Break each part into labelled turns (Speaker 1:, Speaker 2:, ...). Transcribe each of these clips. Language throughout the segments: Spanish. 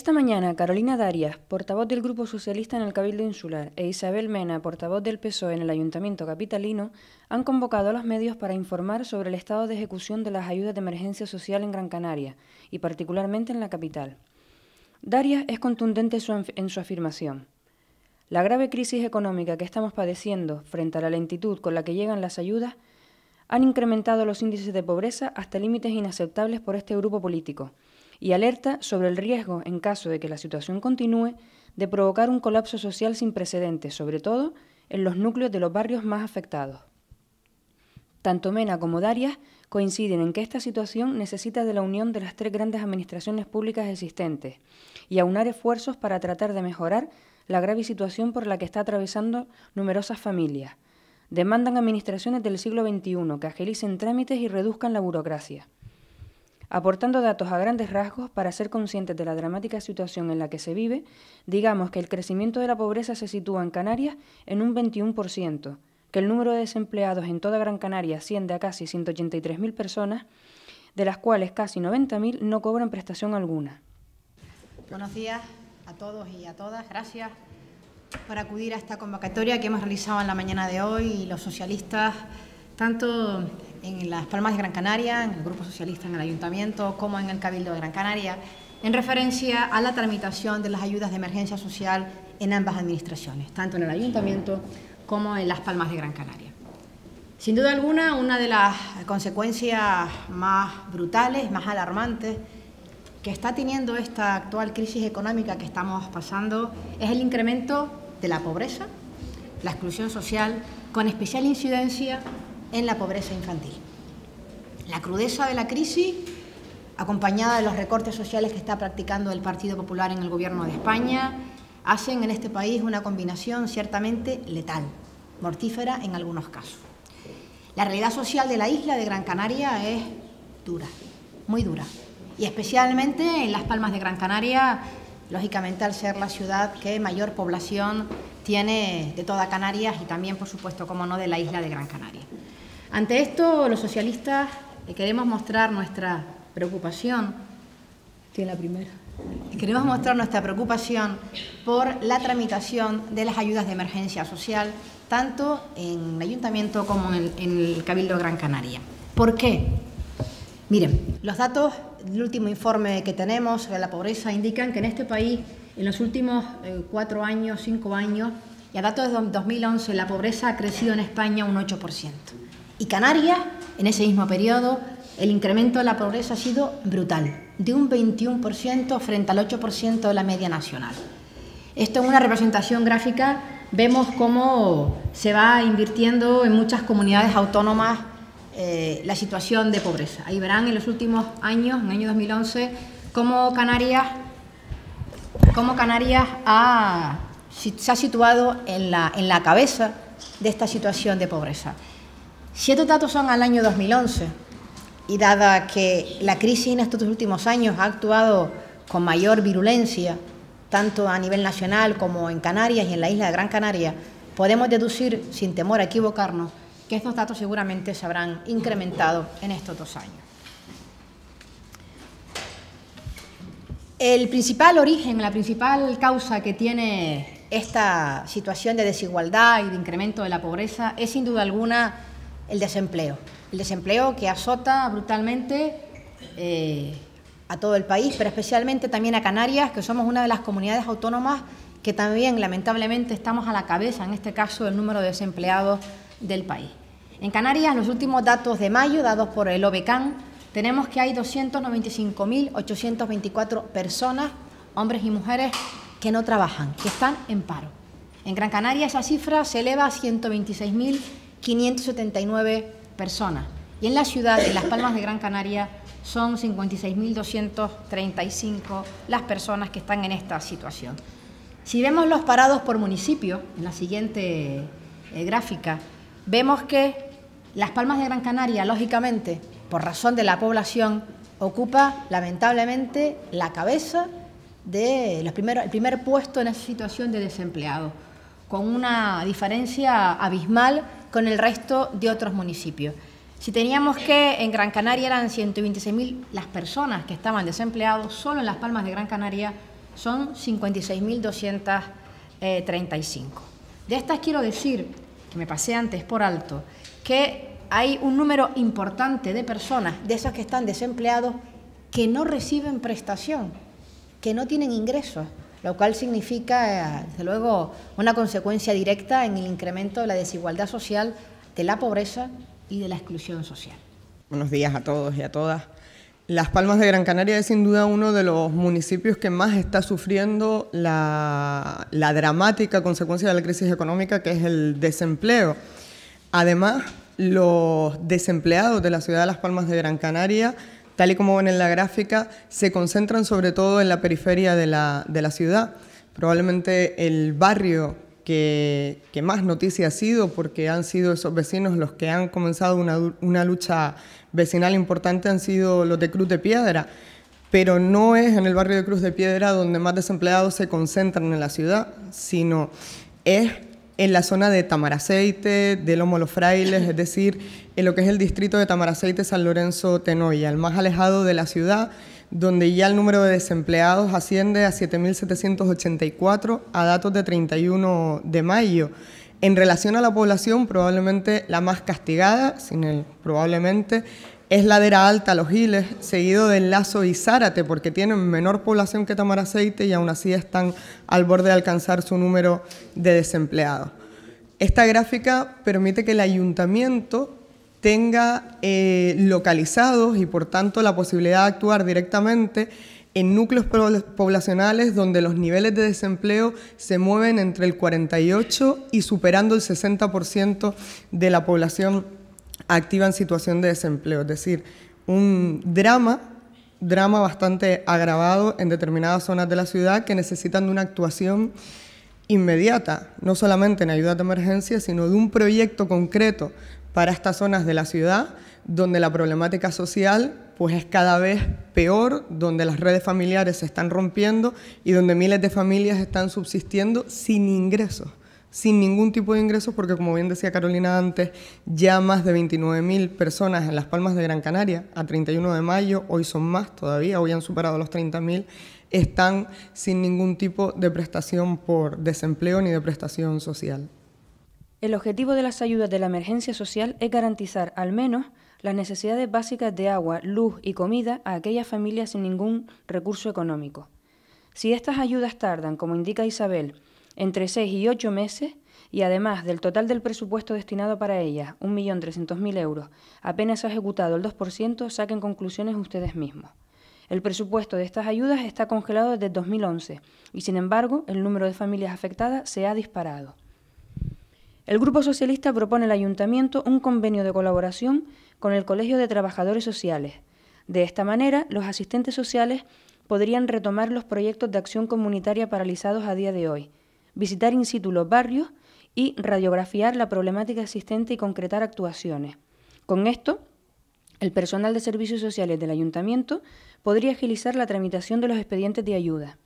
Speaker 1: Esta mañana, Carolina Darias, portavoz del Grupo Socialista en el Cabildo Insular, e Isabel Mena, portavoz del PSOE en el Ayuntamiento capitalino, han convocado a los medios para informar sobre el estado de ejecución de las ayudas de emergencia social en Gran Canaria, y particularmente en la capital. Darias es contundente en su afirmación. La grave crisis económica que estamos padeciendo frente a la lentitud con la que llegan las ayudas han incrementado los índices de pobreza hasta límites inaceptables por este grupo político, y alerta sobre el riesgo, en caso de que la situación continúe, de provocar un colapso social sin precedentes, sobre todo en los núcleos de los barrios más afectados. Tanto Mena como Darias coinciden en que esta situación necesita de la unión de las tres grandes administraciones públicas existentes y aunar esfuerzos para tratar de mejorar la grave situación por la que está atravesando numerosas familias. Demandan administraciones del siglo XXI que agilicen trámites y reduzcan la burocracia. Aportando datos a grandes rasgos para ser conscientes de la dramática situación en la que se vive, digamos que el crecimiento de la pobreza se sitúa en Canarias en un 21%, que el número de desempleados en toda Gran Canaria asciende a casi 183.000 personas, de las cuales casi 90.000 no cobran prestación alguna.
Speaker 2: Buenos días a todos y a todas. Gracias por acudir a esta convocatoria que hemos realizado en la mañana de hoy los socialistas, tanto en Las Palmas de Gran Canaria, en el Grupo Socialista en el Ayuntamiento, como en el Cabildo de Gran Canaria, en referencia a la tramitación de las ayudas de emergencia social en ambas administraciones, tanto en el Ayuntamiento como en Las Palmas de Gran Canaria. Sin duda alguna, una de las consecuencias más brutales, más alarmantes que está teniendo esta actual crisis económica que estamos pasando es el incremento de la pobreza, la exclusión social, con especial incidencia en la pobreza infantil. La crudeza de la crisis, acompañada de los recortes sociales que está practicando el Partido Popular en el Gobierno de España, hacen en este país una combinación ciertamente letal, mortífera en algunos casos. La realidad social de la isla de Gran Canaria es dura, muy dura, y especialmente en Las Palmas de Gran Canaria, lógicamente al ser la ciudad que mayor población tiene de toda Canarias y también, por supuesto, como no, de la isla de Gran Canaria. Ante esto, los socialistas queremos mostrar nuestra preocupación. ¿Tiene la primera? Queremos mostrar nuestra preocupación por la tramitación de las ayudas de emergencia social, tanto en el Ayuntamiento como en el Cabildo de Gran Canaria. ¿Por qué? Miren, los datos del último informe que tenemos sobre la pobreza indican que en este país, en los últimos 4 años, 5 años, y a datos de 2011, la pobreza ha crecido en España un 8%. Y Canarias, en ese mismo periodo, el incremento de la pobreza ha sido brutal, de un 21% frente al 8% de la media nacional. Esto en una representación gráfica vemos cómo se va invirtiendo en muchas comunidades autónomas la situación de pobreza. Ahí verán en los últimos años, en el año 2011, cómo Canarias se ha situado en la cabeza de esta situación de pobreza. Si estos datos son al año 2011, y dada que la crisis en estos últimos años ha actuado con mayor virulencia, tanto a nivel nacional como en Canarias y en la isla de Gran Canaria, podemos deducir, sin temor a equivocarnos, que estos datos seguramente se habrán incrementado en estos 2 años. El principal origen, la principal causa que tiene esta situación de desigualdad y de incremento de la pobreza es, sin duda alguna, el desempleo. El desempleo que azota brutalmente a todo el país, pero especialmente también a Canarias, que somos una de las comunidades autónomas que también, lamentablemente, estamos a la cabeza, en este caso, del número de desempleados del país. En Canarias, los últimos datos de mayo, dados por el OBECAN, tenemos que hay 295.824 personas, hombres y mujeres, que no trabajan, que están en paro. En Gran Canaria esa cifra se eleva a 126.579 personas. Y en la ciudad, en Las Palmas de Gran Canaria, son 56.235 las personas que están en esta situación. Si vemos los parados por municipio, en la siguiente gráfica, vemos que Las Palmas de Gran Canaria, lógicamente, por razón de la población, ocupa lamentablemente la cabeza de el primer puesto en esa situación de desempleado, con una diferencia abismal con el resto de otros municipios. Si teníamos que en Gran Canaria eran 126.000 las personas que estaban desempleados, solo en Las Palmas de Gran Canaria son 56.235. De estas quiero decir, que me pasé antes por alto, que hay un número importante de personas, de esas que están desempleados, que no reciben prestación, que no tienen ingresos, lo cual significa, desde luego, una consecuencia directa en el incremento de la desigualdad social, de la pobreza y de la exclusión social.
Speaker 3: Buenos días a todos y a todas. Las Palmas de Gran Canaria es sin duda uno de los municipios que más está sufriendo la dramática consecuencia de la crisis económica, que es el desempleo. Además, los desempleados de la ciudad de Las Palmas de Gran Canaria, tal y como ven en la gráfica, se concentran sobre todo en la periferia de la ciudad. Probablemente el barrio que más noticia ha sido, porque han sido esos vecinos los que han comenzado una lucha vecinal importante, han sido los de Cruz de Piedra, pero no es en el barrio de Cruz de Piedra donde más desempleados se concentran en la ciudad, sino es en la zona de Tamaraceite, de Lomo Los Frailes, es decir, en lo que es el distrito de Tamaraceite, San Lorenzo, Tenoya, el más alejado de la ciudad, donde ya el número de desempleados asciende a 7.784 a datos de 31 de mayo. En relación a la población, probablemente la más castigada, sin el probablemente, es Ladera Alta, Los Giles, seguido del Lazo y Zárate, porque tienen menor población que Tamaraceite y aún así están al borde de alcanzar su número de desempleados. Esta gráfica permite que el ayuntamiento tenga localizados y por tanto la posibilidad de actuar directamente en núcleos poblacionales donde los niveles de desempleo se mueven entre el 48 y superando el 60% de la población activa en situación de desempleo. Es decir, un drama bastante agravado en determinadas zonas de la ciudad que necesitan de una actuación inmediata, no solamente en ayudas de emergencia, sino de un proyecto concreto para estas zonas de la ciudad, donde la problemática social pues es cada vez peor, donde las redes familiares se están rompiendo y donde miles de familias están subsistiendo sin ingresos, sin ningún tipo de ingresos, porque como bien decía Carolina antes, ya más de 29.000 personas en Las Palmas de Gran Canaria, a 31 de mayo, hoy son más todavía, hoy han superado los 30.000, están sin ningún tipo de prestación por desempleo ni de prestación social.
Speaker 1: El objetivo de las ayudas de la emergencia social es garantizar al menos las necesidades básicas de agua, luz y comida a aquellas familias sin ningún recurso económico. Si estas ayudas tardan, como indica Isabel, entre 6 y 8 meses, y además del total del presupuesto destinado para ellas, 1.300.000 euros, apenas ha ejecutado el 2%, saquen conclusiones ustedes mismos. El presupuesto de estas ayudas está congelado desde 2011 y, sin embargo, el número de familias afectadas se ha disparado. El Grupo Socialista propone al Ayuntamiento un convenio de colaboración con el Colegio de Trabajadores Sociales. De esta manera, los asistentes sociales podrían retomar los proyectos de acción comunitaria paralizados a día de hoy, visitar in situ los barrios y radiografiar la problemática existente y concretar actuaciones. Con esto, el personal de servicios sociales del Ayuntamiento podría agilizar la tramitación de los expedientes de ayuda.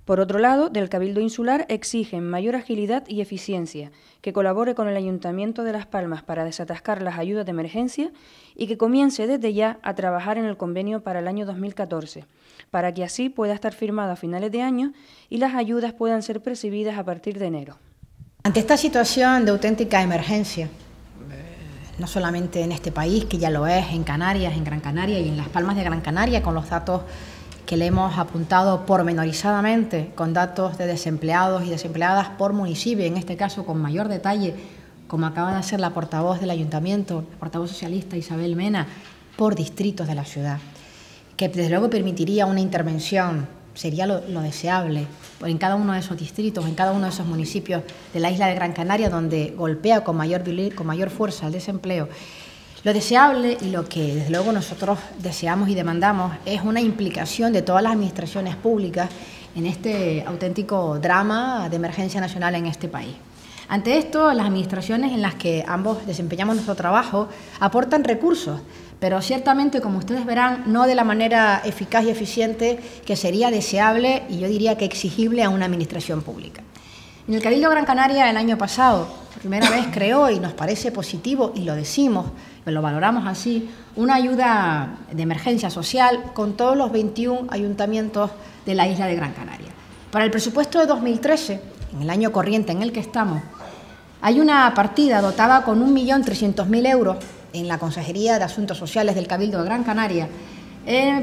Speaker 1: Por otro lado, del Cabildo Insular exigen mayor agilidad y eficiencia, que colabore con el Ayuntamiento de Las Palmas para desatascar las ayudas de emergencia y que comience desde ya a trabajar en el convenio para el año 2014, para que así pueda estar firmado a finales de año y las ayudas puedan ser percibidas a partir de enero.
Speaker 2: Ante esta situación de auténtica emergencia, no solamente en este país, que ya lo es, en Canarias, en Gran Canaria y en Las Palmas de Gran Canaria, con los datos que le hemos apuntado pormenorizadamente, con datos de desempleados y desempleadas por municipio, en este caso con mayor detalle, como acaba de hacer la portavoz del Ayuntamiento, la portavoz socialista Isabel Mena, por distritos de la ciudad, que desde luego permitiría una intervención, sería lo deseable, en cada uno de esos distritos, en cada uno de esos municipios de la isla de Gran Canaria, donde golpea con mayor fuerza el desempleo. Lo deseable y lo que desde luego nosotros deseamos y demandamos es una implicación de todas las administraciones públicas en este auténtico drama de emergencia nacional en este país. Ante esto, las administraciones en las que ambos desempeñamos nuestro trabajo aportan recursos, pero ciertamente, como ustedes verán, no de la manera eficaz y eficiente que sería deseable y yo diría que exigible a una administración pública. En el Cabildo Gran Canaria el año pasado, por primera vez creó, y nos parece positivo, y lo decimos, lo valoramos así, una ayuda de emergencia social con todos los 21 ayuntamientos de la isla de Gran Canaria. Para el presupuesto de 2013, en el año corriente en el que estamos, hay una partida dotada con 1.300.000 euros en la Consejería de Asuntos Sociales del Cabildo de Gran Canaria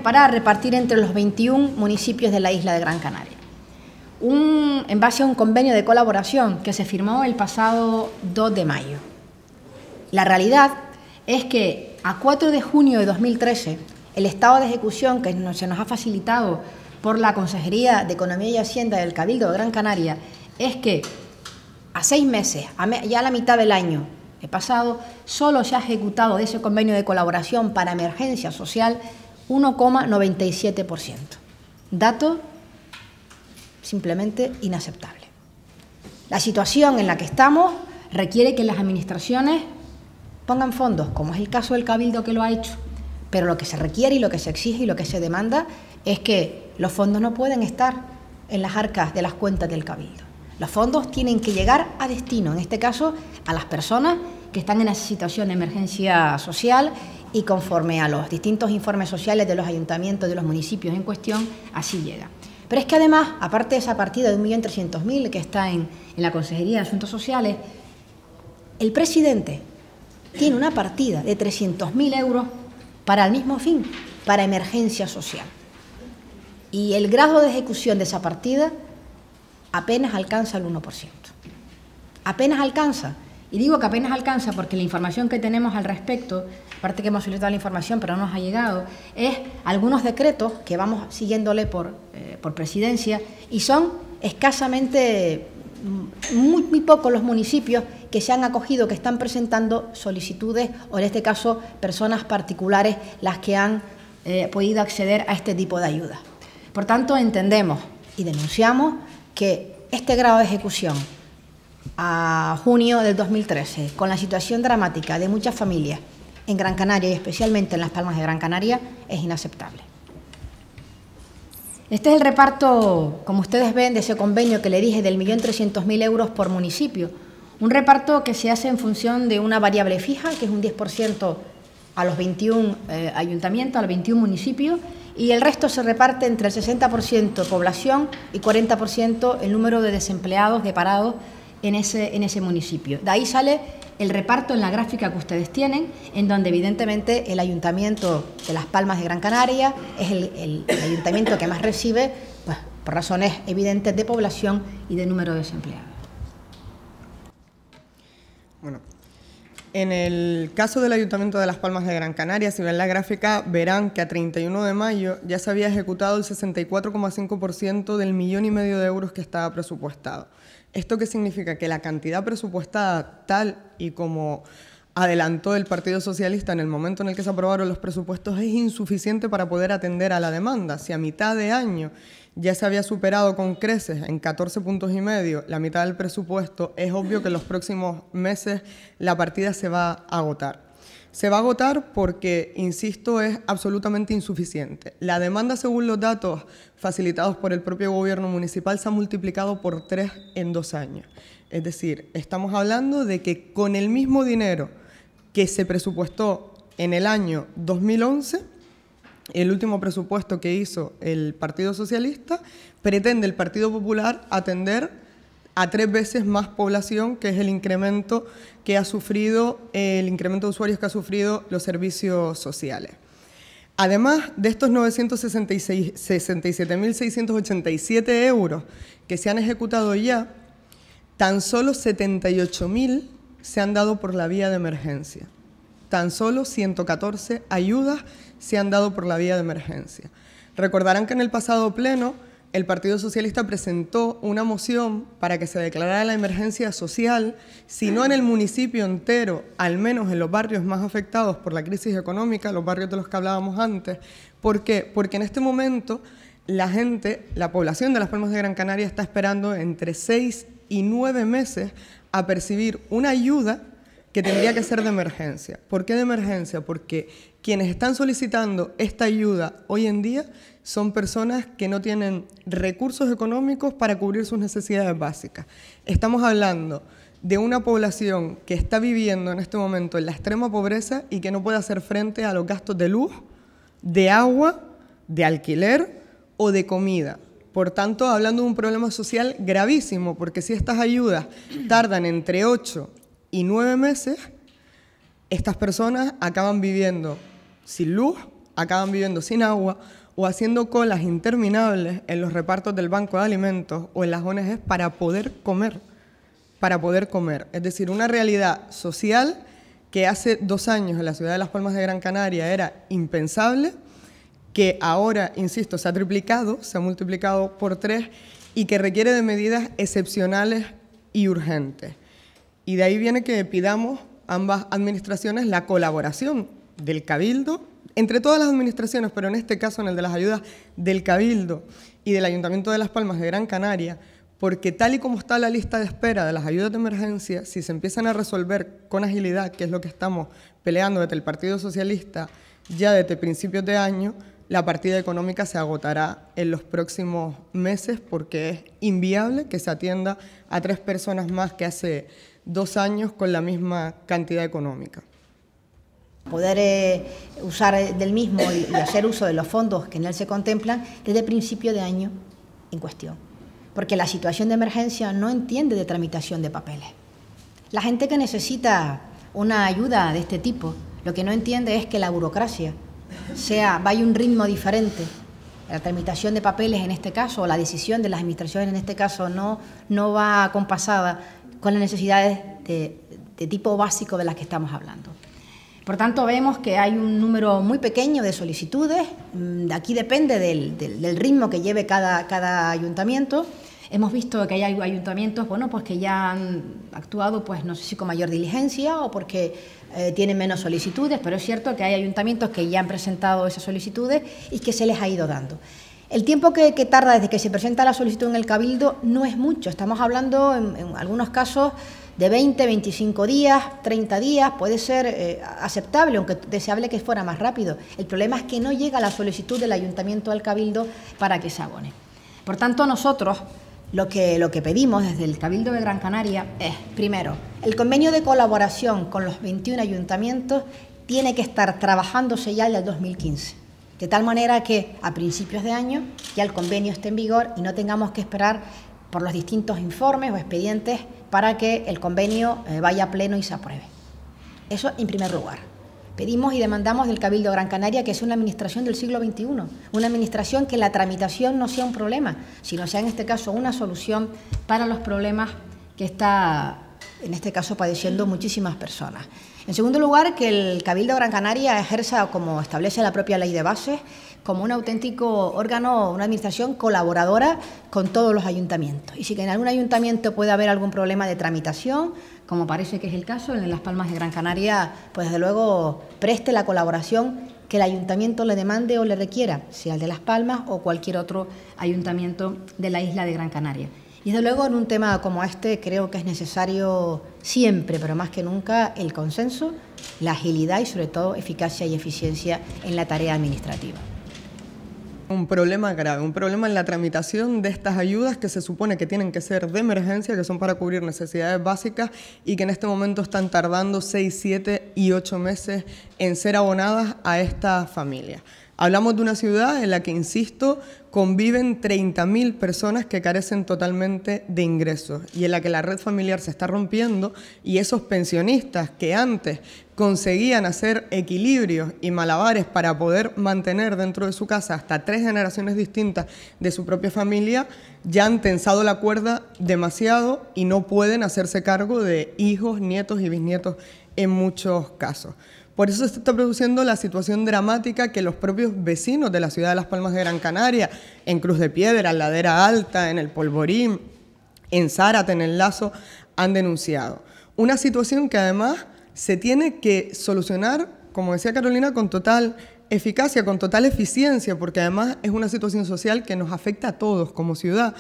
Speaker 2: para repartir entre los 21 municipios de la isla de Gran Canaria. En base a un convenio de colaboración que se firmó el pasado 2 de mayo. La realidad es que a 4 de junio de 2013, el estado de ejecución que se nos ha facilitado por la Consejería de Economía y Hacienda del Cabildo de Gran Canaria es que a 6 meses, ya a la mitad del año pasado, solo se ha ejecutado de ese convenio de colaboración para emergencia social 1,97%. Dato simplemente inaceptable. La situación en la que estamos requiere que las administraciones pongan fondos, como es el caso del Cabildo que lo ha hecho, pero lo que se requiere y lo que se exige y lo que se demanda es que los fondos no pueden estar en las arcas de las cuentas del Cabildo. Los fondos tienen que llegar a destino, en este caso a las personas que están en esa situación de emergencia social y conforme a los distintos informes sociales de los ayuntamientos de los municipios en cuestión, así llega. Pero es que además, aparte de esa partida de 1.300.000 que está en la Consejería de Asuntos Sociales, el presidente tiene una partida de 300.000 euros para el mismo fin, para emergencia social. Y el grado de ejecución de esa partida apenas alcanza el 1%. Apenas alcanza. Y digo que apenas alcanza porque la información que tenemos al respecto, aparte que hemos solicitado la información pero no nos ha llegado, es algunos decretos que vamos siguiéndole por presidencia y son escasamente muy pocos los municipios que se han acogido, que están presentando solicitudes o en este caso personas particulares las que han podido acceder a este tipo de ayudas. Por tanto, entendemos y denunciamos que este grado de ejecución a junio del 2013, con la situación dramática de muchas familias en Gran Canaria y especialmente en Las Palmas de Gran Canaria, es inaceptable. Este es el reparto, como ustedes ven, de ese convenio que le dije del 1.300.000 euros por municipio. Un reparto que se hace en función de una variable fija, que es un 10% a los 21 ayuntamientos, a los 21 municipios, y el resto se reparte entre el 60% población y 40% el número de desempleados, de parados en ese municipio. De ahí sale el reparto en la gráfica que ustedes tienen, en donde evidentemente el Ayuntamiento de Las Palmas de Gran Canaria es el ayuntamiento que más recibe, pues, por razones evidentes de población y de número de desempleados.
Speaker 3: Bueno, en el caso del Ayuntamiento de Las Palmas de Gran Canaria, si ven la gráfica, verán que a 31 de mayo ya se había ejecutado el 64,5% del 1,5 millones de euros que estaba presupuestado. ¿Esto qué significa? Que la cantidad presupuestada, tal y como adelantó el Partido Socialista en el momento en el que se aprobaron los presupuestos, es insuficiente para poder atender a la demanda. Si a mitad de año ya se había superado con creces en 14,5 puntos la mitad del presupuesto, es obvio que en los próximos meses la partida se va a agotar. Se va a agotar porque, insisto, es absolutamente insuficiente. La demanda, según los datos facilitados por el propio gobierno municipal, se ha multiplicado por 3 en 2 años. Es decir, estamos hablando de que con el mismo dinero que se presupuestó en el año 2011, el último presupuesto que hizo el Partido Socialista, pretende el Partido Popular atender a 3 veces más población, que es el incremento que ha sufrido, el incremento de usuarios que ha sufrido los servicios sociales. Además de estos 967.687 euros que se han ejecutado ya, tan solo 78.000 se han dado por la vía de emergencia. Tan solo 114 ayudas se han dado por la vía de emergencia. Recordarán que en el pasado pleno el Partido Socialista presentó una moción para que se declarara la emergencia social, si no en el municipio entero, al menos en los barrios más afectados por la crisis económica, los barrios de los que hablábamos antes. ¿Por qué? Porque en este momento la población de Las Palmas de Gran Canaria está esperando entre 6 y 9 meses a percibir una ayuda que tendría que ser de emergencia. ¿Por qué de emergencia? Porque quienes están solicitando esta ayuda hoy en día son personas que no tienen recursos económicos para cubrir sus necesidades básicas. Estamos hablando de una población que está viviendo en este momento en la extrema pobreza y que no puede hacer frente a los gastos de luz, de agua, de alquiler o de comida. Por tanto, hablando de un problema social gravísimo, porque si estas ayudas tardan entre 8 y 9 meses, estas personas acaban viviendo sin luz, acaban viviendo sin agua o haciendo colas interminables en los repartos del Banco de Alimentos o en las ONGs para poder comer. Es decir, una realidad social que hace 2 años en la ciudad de Las Palmas de Gran Canaria era impensable, que ahora, insisto, se ha triplicado, se ha multiplicado por 3 y que requiere de medidas excepcionales y urgentes. Y de ahí viene que pidamos ambas administraciones la colaboración del Cabildo, entre todas las administraciones, pero en este caso en el de las ayudas del Cabildo y del Ayuntamiento de Las Palmas de Gran Canaria, porque tal y como está la lista de espera de las ayudas de emergencia, si se empiezan a resolver con agilidad, que es lo que estamos peleando desde el Partido Socialista ya desde principios de año, la partida económica se agotará en los próximos meses porque es inviable que se atienda a 3 personas más que hace 2 años con la misma cantidad económica.
Speaker 2: Poder usar del mismo y hacer uso de los fondos que en él se contemplan desde principio de año en cuestión. Porque la situación de emergencia no entiende de tramitación de papeles. La gente que necesita una ayuda de este tipo, lo que no entiende es que la burocracia vaya a un ritmo diferente. La tramitación de papeles en este caso, o la decisión de las administraciones en este caso, no va acompasada con las necesidades de tipo básico de las que estamos hablando. Por tanto, vemos que hay un número muy pequeño de solicitudes. Aquí depende del ritmo que lleve cada ayuntamiento. Hemos visto que hay ayuntamientos, bueno, pues que ya han actuado, pues no sé si con mayor diligencia o porque tienen menos solicitudes, pero es cierto que hay ayuntamientos que ya han presentado esas solicitudes y que se les ha ido dando. El tiempo que tarda desde que se presenta la solicitud en el Cabildo no es mucho. Estamos hablando, en algunos casos, de 20, 25 días, 30 días, puede ser aceptable, aunque deseable que fuera más rápido. El problema es que no llega la solicitud del ayuntamiento al Cabildo para que se abone. Por tanto, nosotros lo que pedimos desde el Cabildo de Gran Canaria es, primero, el convenio de colaboración con los 21 ayuntamientos tiene que estar trabajándose ya desde el 2015, de tal manera que a principios de año ya el convenio esté en vigor y no tengamos que esperar por los distintos informes o expedientes para que el convenio vaya a pleno y se apruebe. Eso en primer lugar. Pedimos y demandamos del Cabildo de Gran Canaria que sea una administración del siglo XXI, una administración que la tramitación no sea un problema, sino sea en este caso una solución para los problemas que está en este caso padeciendo muchísimas personas. En segundo lugar, que el Cabildo de Gran Canaria ejerza, como establece la propia ley de bases, como un auténtico órgano, una administración colaboradora con todos los ayuntamientos. Y si en algún ayuntamiento puede haber algún problema de tramitación, como parece que es el caso en Las Palmas de Gran Canaria, pues desde luego preste la colaboración que el ayuntamiento le demande o le requiera, sea el de Las Palmas o cualquier otro ayuntamiento de la isla de Gran Canaria. Y desde luego en un tema como este creo que es necesario siempre, pero más que nunca, el consenso, la agilidad y sobre todo eficacia y eficiencia en la tarea administrativa.
Speaker 3: Un problema grave, un problema en la tramitación de estas ayudas que se supone que tienen que ser de emergencia, que son para cubrir necesidades básicas y que en este momento están tardando 6, 7 y 8 meses en ser abonadas a estas familias. Hablamos de una ciudad en la que, insisto, conviven 30.000 personas que carecen totalmente de ingresos y en la que la red familiar se está rompiendo y esos pensionistas que antes conseguían hacer equilibrios y malabares para poder mantener dentro de su casa hasta 3 generaciones distintas de su propia familia, ya han tensado la cuerda demasiado y no pueden hacerse cargo de hijos, nietos y bisnietos en muchos casos. Por eso se está produciendo la situación dramática que los propios vecinos de la ciudad de Las Palmas de Gran Canaria, en Cruz de Piedra, en Ladera Alta, en El Polvorín, en Zárate, en El Lazo, han denunciado. Una situación que además se tiene que solucionar, como decía Carolina, con total eficacia, con total eficiencia, porque además es una situación social que nos afecta a todos como ciudad.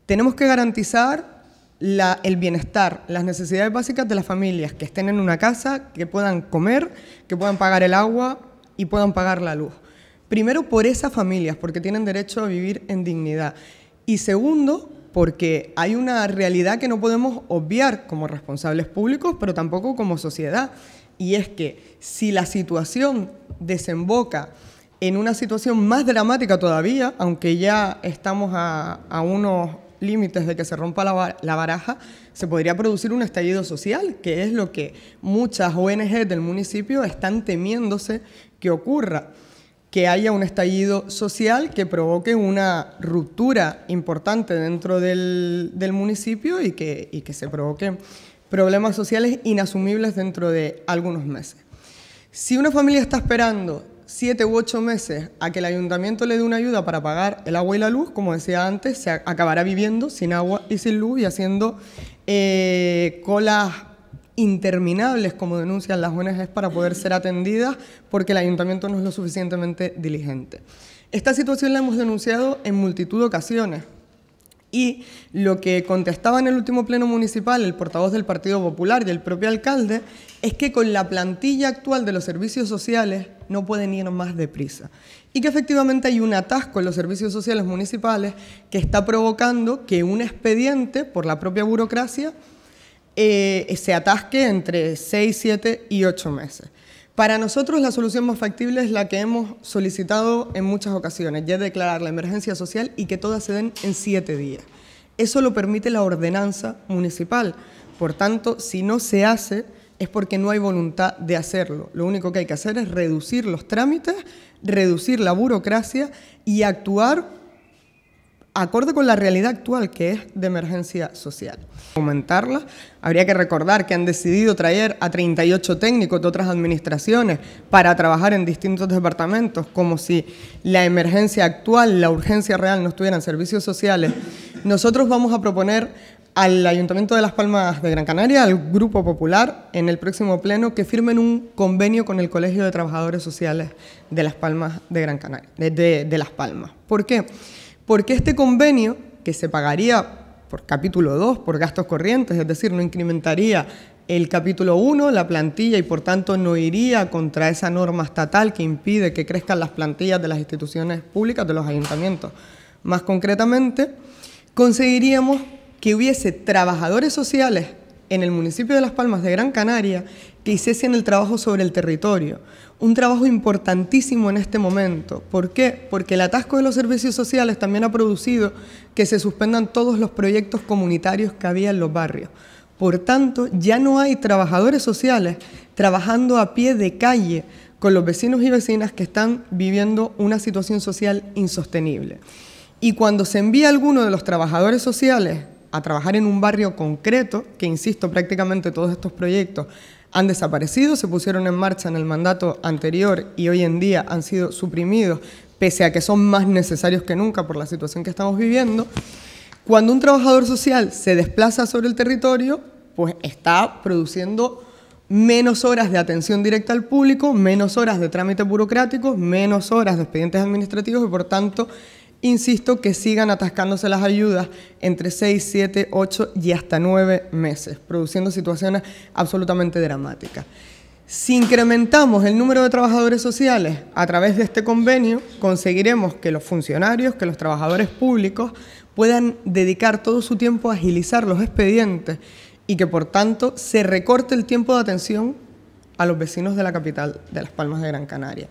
Speaker 3: Tenemos que garantizar el bienestar, las necesidades básicas de las familias, que estén en una casa, que puedan comer, que puedan pagar el agua y puedan pagar la luz. Primero, por esas familias, porque tienen derecho a vivir en dignidad. Y segundo, porque hay una realidad que no podemos obviar como responsables públicos, pero tampoco como sociedad. Y es que si la situación desemboca en una situación más dramática todavía, aunque ya estamos a unos límites de que se rompa la baraja, se podría producir un estallido social, que es lo que muchas ONG del municipio están temiéndose que ocurra, que haya un estallido social que provoque una ruptura importante dentro del municipio y que se provoquen problemas sociales inasumibles dentro de algunos meses. Si una familia está esperando 7 u 8 meses a que el ayuntamiento le dé una ayuda para pagar el agua y la luz, como decía antes, se acabará viviendo sin agua y sin luz y haciendo colas interminables, como denuncian las ONGs, para poder ser atendidas porque el ayuntamiento no es lo suficientemente diligente. Esta situación la hemos denunciado en multitud de ocasiones y lo que contestaba en el último pleno municipal el portavoz del Partido Popular y el propio alcalde es que con la plantilla actual de los servicios sociales no pueden ir más deprisa y que efectivamente hay un atasco en los servicios sociales municipales que está provocando que un expediente, por la propia burocracia, se atasque entre 6, 7 y 8 meses. Para nosotros la solución más factible es la que hemos solicitado en muchas ocasiones, ya es declarar la emergencia social y que todas se den en 7 días. Eso lo permite la ordenanza municipal. Por tanto, si no se hace es porque no hay voluntad de hacerlo. Lo único que hay que hacer es reducir los trámites, reducir la burocracia y actuar acorde con la realidad actual, que es de emergencia social. Aumentarla, habría que recordar que han decidido traer a 38 técnicos de otras administraciones para trabajar en distintos departamentos, como si la emergencia actual, la urgencia real no estuviera en servicios sociales. Nosotros vamos a proponer al Ayuntamiento de Las Palmas de Gran Canaria, al Grupo Popular, en el próximo pleno, que firmen un convenio con el Colegio de Trabajadores Sociales de Las Palmas de Gran Canaria, de Las Palmas. ¿Por qué? Porque este convenio, que se pagaría por capítulo 2, por gastos corrientes, es decir, no incrementaría el capítulo 1, la plantilla, y por tanto no iría contra esa norma estatal que impide que crezcan las plantillas de las instituciones públicas, de los ayuntamientos. Más concretamente, conseguiríamos que hubiese trabajadores sociales en el municipio de Las Palmas de Gran Canaria que hiciesen el trabajo sobre el territorio. Un trabajo importantísimo en este momento. ¿Por qué? Porque el atasco de los servicios sociales también ha producido que se suspendan todos los proyectos comunitarios que había en los barrios. Por tanto, ya no hay trabajadores sociales trabajando a pie de calle con los vecinos y vecinas que están viviendo una situación social insostenible. Y cuando se envía a alguno de los trabajadores sociales a trabajar en un barrio concreto, que insisto, prácticamente todos estos proyectos han desaparecido, se pusieron en marcha en el mandato anterior y hoy en día han sido suprimidos, pese a que son más necesarios que nunca por la situación que estamos viviendo. Cuando un trabajador social se desplaza sobre el territorio, pues está produciendo menos horas de atención directa al público, menos horas de trámites burocráticos, menos horas de expedientes administrativos y, por tanto, insisto, que sigan atascándose las ayudas entre 6, 7, 8 y hasta 9 meses, produciendo situaciones absolutamente dramáticas. Si incrementamos el número de trabajadores sociales a través de este convenio, conseguiremos que los funcionarios, que los trabajadores públicos puedan dedicar todo su tiempo a agilizar los expedientes y que, por tanto, se recorte el tiempo de atención a los vecinos de la capital de Las Palmas de Gran Canaria.